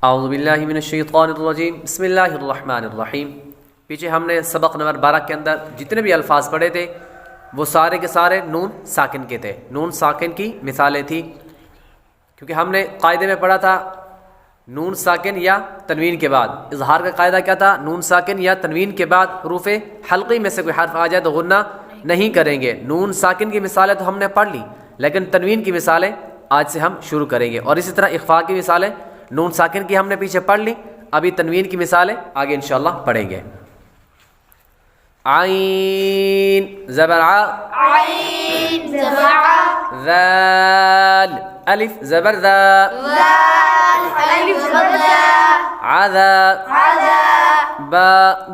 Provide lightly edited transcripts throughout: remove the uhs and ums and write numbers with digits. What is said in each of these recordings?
औज़ु बिल्लाहि मिनश्शैतानिर्रजीम बिस्मिल्लाहिर्रहमानिर्रहीम। पीछे हमने सबक नंबर 12 के अंदर जितने भी अल्फाज पढ़े थे वो सारे के सारे नून साकिन के थे। नून साकिन की मिसालें थी, क्योंकि हमने कायदे में पढ़ा था नून साकिन या तनवीन के बाद। इजहार का कायदा क्या था? नून साकिन या तनवीन के बाद हुरूफ़े हल्क़ी में से कोई हर्फ आ जाए तो गुन्ना नहीं करेंगे। नून साकिन की मिसालें तो हमने पढ़ ली, लेकिन तनवीन की मिसालें आज से हम शुरू करेंगे। और इसी तरह इख्फ़ा की मिसालें नून साकिन की हमने पीछे पढ़ ली, अभी तनवीन की मिसालें आगे इंशाअल्लाह पढ़ेंगे। आइन ज़बर आ, आइन ज़बर आ, ज़ाल अलिफ ज़बर ज़ा, ज़ाल अलिफ ज़बर ज़ा, आज़ा आज़ा, बा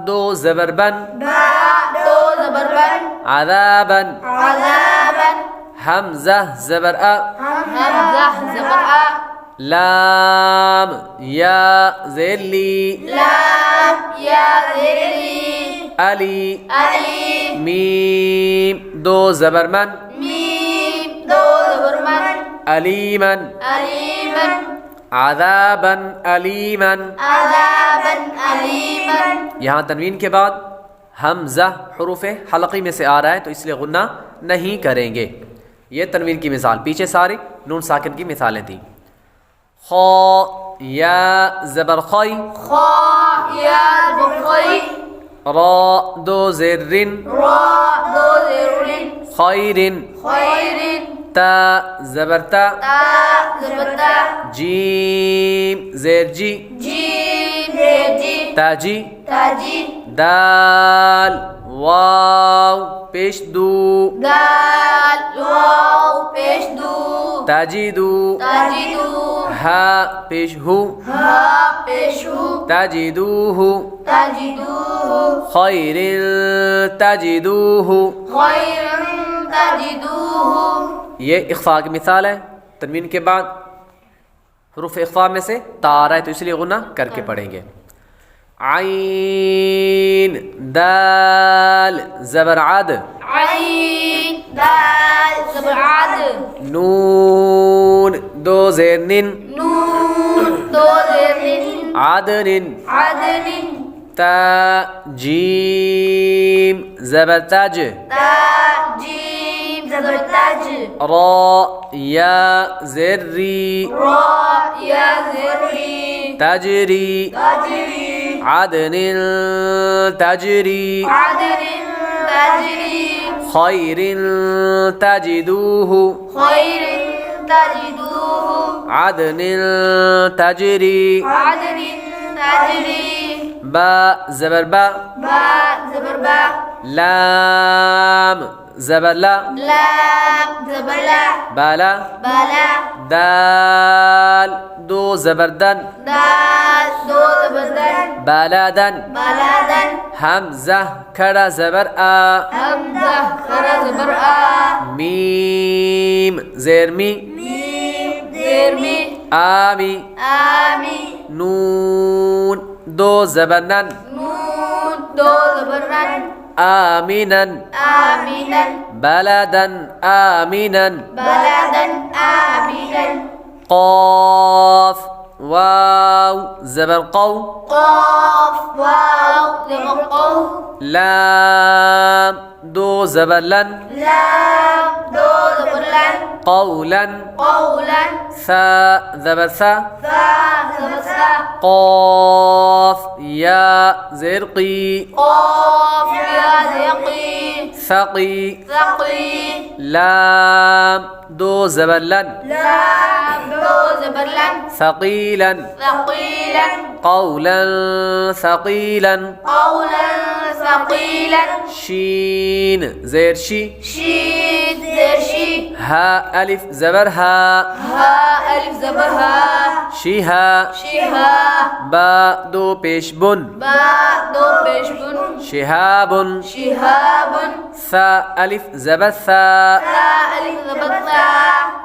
दो ज़बर बन, बा दो ज़बर बन, आज़ाबन, आज़ाबन, हमज़ा ज़बर आ, हमज़ा ज़बर आ, लाम या ज़ेली, लाम या ज़ेली, अली अली, मीम दो ज़बर मन, मीम दो ज़बर मन, अलीमन, अलीमन, आज़ाबन अलीमन। आज़ाबन अलीमन। यहाँ तनवीन के बाद हमज़ा हुरूफ़े हलक़ी में से आ रहा है तो इसलिए गुन्ना नहीं करेंगे। ये तनवीन की मिसाल, पीछे सारी नून साकिन की मिसालें थी। खौ या ज़बर खई, खा या बुखई, रा दो ज़ेरिन, रा दो ज़ेरिन, खैरिन, खैरिन, ता ज़बर ता, ता ज़बता, जीम ज़ेर जी, जीम रेजी, ताजी, ताजी, दाल वाव पेश दू, दाल वाव पेश दू, ताजिदू, ताजिदू, हा पेश हू, हा पेश हू, ताजिदूहु, ताजिदूहु, खैरिन ताजिदूहु। खैरन ताजिदूहु। ये इख्फा की मिसाल है। तनवीन के बाद हुरूफ़ इख्फा में से ता आ रहा है तो इसलिए गुना करके पढ़ेंगे। आइन दाल ज़बर आद, आइन दाल ज़बर आद, नून दो ज़ेर निन, नून दो ज़ेरिन, आदनिन, आदनिन, ता जीम ज़बर ताज, ता जीम ज़बर ताज, रा या ज़ेरी, रा या ज़ेरी, तजरी, ताजरी, आदनिन तजरी, आदनिन ताजरी, खैरिन तजिदूहु, खैरिन ताजिदूहु, आदनिन तजरी। आदनिन ताजरी, बा ज़बर बा, बा ज़बर बा, लाम ज़बर ला, लाम ज़बर ला, बाला, बाला, दाल दो ज़बर दन, दाल दो ज़बर दन, बालादन, बालादन, हमज़ा खड़ा ज़बर आ, हमज़ा खरा ज़बर आ, मीम ज़ेर मी, मीम ज़ेर मी, आमी, आमी, नून दो ज़बर नन, नून दो ज़बर नन, आमिनन, आमीनन, बलदन आमिनन। बलदन आमीनन, क़ाफ़ वाव ज़बर क़ौ, क़ाफ़ वाव ज़बर क़ौ, लाम दो ज़बर लन, लाम दो ज़बर लन, क़ौलन, क़ौलन, सा ज़बर सा, सा ज़बर सा, क़ाफ़ या ज़ेर क़ी, क़ाफ़ या ज़क़ी, सक़ी, ज़क़ी, लाम दो ज़बर लन, लाम दो ज़बर लन, सक़ीलन, ثقيلا, क़ौलन सक़ीलन। قولا ثقيلا, शीन ज़ेर शी, شين زر شي, हा अलिफ ज़बर हा, ها ألف زبر ها, शिहा, شها, बा दो पेश बुन, باء दो पेश बुन, शिहाबुन, شهاب, सा अलिफ ज़बर सा, ثا ألف زبر ثا,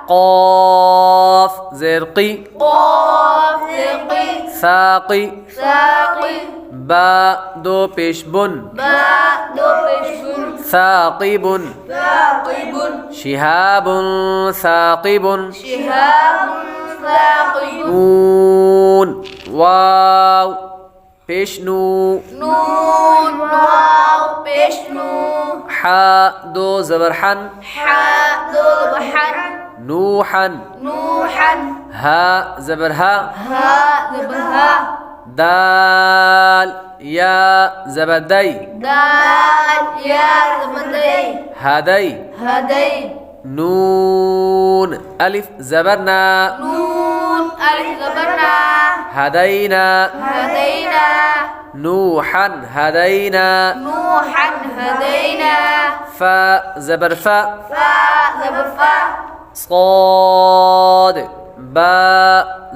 क़ाफ़ ज़ेर क़ी, قاف ثقي, साक़ी, ساقي, बा दो पेश बुन, باء दो पेश बुन, साक़िबुन, ثاقب, शिहाबुन साक़िबुन। شهاب ثاقب, नून वाव पेश नू, नून वाव पेश नू, हा दो ज़बर हन, हा दो बहन, नूहन, नूहन, हा ज़बर हा, हा ज़बर हा, दाल या ज़बर दै, दाल या ज़बर दै, हदै, हदै, नून अलिफ ज़बर ना, नून अलिफ ज़बर ना, हदैना, हदैना, नूहन हदैना, नूहन हदैना, फा ज़बर फा, फा ज़बर फा, صاد با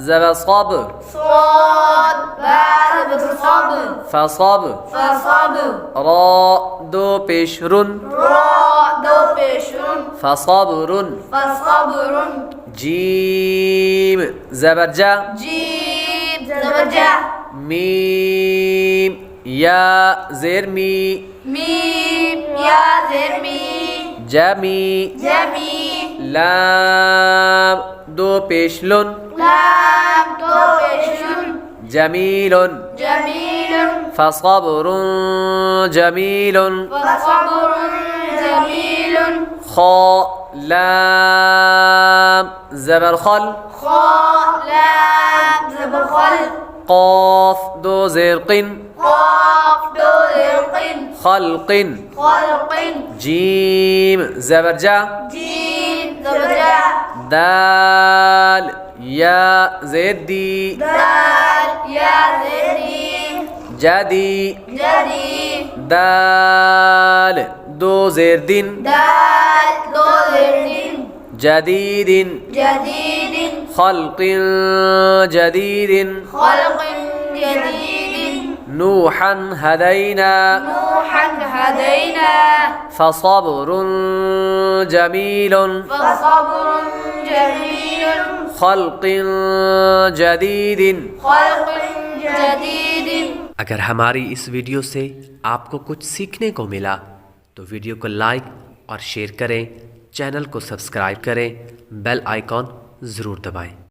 ज़बर صب, صاد با ज़बर صب, فصب, فصب, را दो पेश रुन, را दो पेश रुन, فصبر, فصبر, जीम ज़बर जा, जीम ज़बर जा, मीम या ज़ेर मी, मीम या ज़ेर मी, जमी, जमी, लाम दो पेश लुन, लाम दो पेश रुन, जमीलुन, जमीलुन, فصبر جميل, فصبر जमीलुन, خا لام ज़बर खल, खा लाम ज़बर खल, قاف दो ज़ेर क़िन, قاف दो ज़ेर खल्क़िन, खल्क़िन, जीम ज़बर जा, जीम ज़बर जा, दाल या ज़ेर दी, दाल या ज़ेर दी, जदी, जदी, दाल दो ज़ेर दिन, दाल दो ज़ेर दिन, जदीदिन, जदीदिन, खल्क़िन जदीदिन, खल्क़िन जदीदिन, नूहन हदैना, नूहन हदैना, فصبر جميل, فصبر जमीलुन, खल्क़ जदीद. खल्क़ जदीद. अगर हमारी इस वीडियो से आपको कुछ सीखने को मिला तो वीडियो को लाइक और शेयर करें, चैनल को सब्सक्राइब करें, बेल आइकॉन ज़रूर दबाएं।